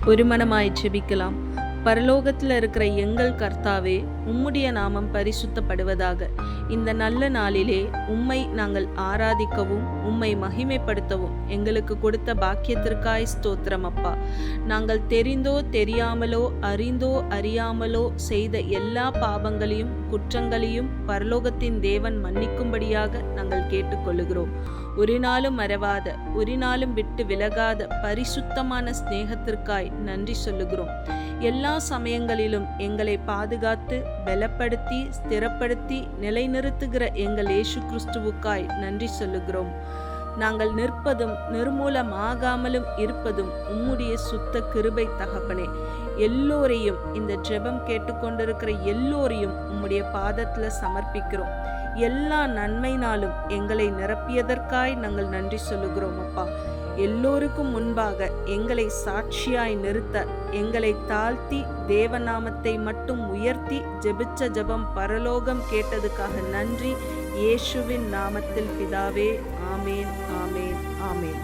ஒரு மனமாய் ஜெபிக்கலாம். பரலோகத்தில் இருக்கிற எங்கள் கர்த்தாவே, உம்முடைய நாமம் பரிசுத்தப்படுவதாக. இந்த நல்ல நாளிலே உம்மை நாங்கள் ஆராதிக்கவும் உம்மை மகிமைப்படுத்தவும் எங்களுக்கு கொடுத்த பாக்கியத்திற்காய் ஸ்தோத்திரம் அப்பா. நாங்கள் தெரிந்தோ தெரியாமலோ அறிந்தோ அறியாமலோ செய்த எல்லா பாவங்களையும் குற்றங்களையும் பரலோகத்தின் தேவன் மன்னிக்கும்படியாக நாங்கள் கேட்டுக்கொள்ளுகிறோம். ஒரு நாளும் மறவாத, ஒரு நாளும் விட்டு விலகாத பரிசுத்தமான ஸ்நேகத்திற்காய் நன்றி சொல்லுகிறோம். எல்லா சமயங்களிலும் எங்களை பாதுகாத்து பலப்படுத்தி ஸ்திரப்படுத்தி நிலைநிறுத்துகிற எங்கள் இயேசு கிறிஸ்துவுக்காய் நன்றி சொல்லுகிறோம். நாங்கள் நிற்பதும் நிர்மூலமாகாமலும் இருப்பதும் உம்முடைய சுத்த கிருபை தகப்பனே. எல்லோரையும், இந்த ஜெபம் கேட்டுக்கொண்டிருக்கிற எல்லோரையும் உம்முடைய பாதத்துல சமர்ப்பிக்கிறோம். எல்லா நன்மைனாலும் எங்களை நிரப்பியதற்காய் நாங்கள் நன்றி சொல்லுகிறோம் அப்பா. எல்லோருக்கும் முன்பாக எங்களை சாட்சியாய் நிறுத்த எங்களை தாழ்த்தி தேவநாமத்தை மட்டும் உயர்த்தி ஜெபிச்ச ஜெபம் பரலோகம் கேட்டதுக்காக நன்றி. இயேசுவின் நாமத்தில் பிதாவே, ஆமேன், ஆமேன், ஆமேன்.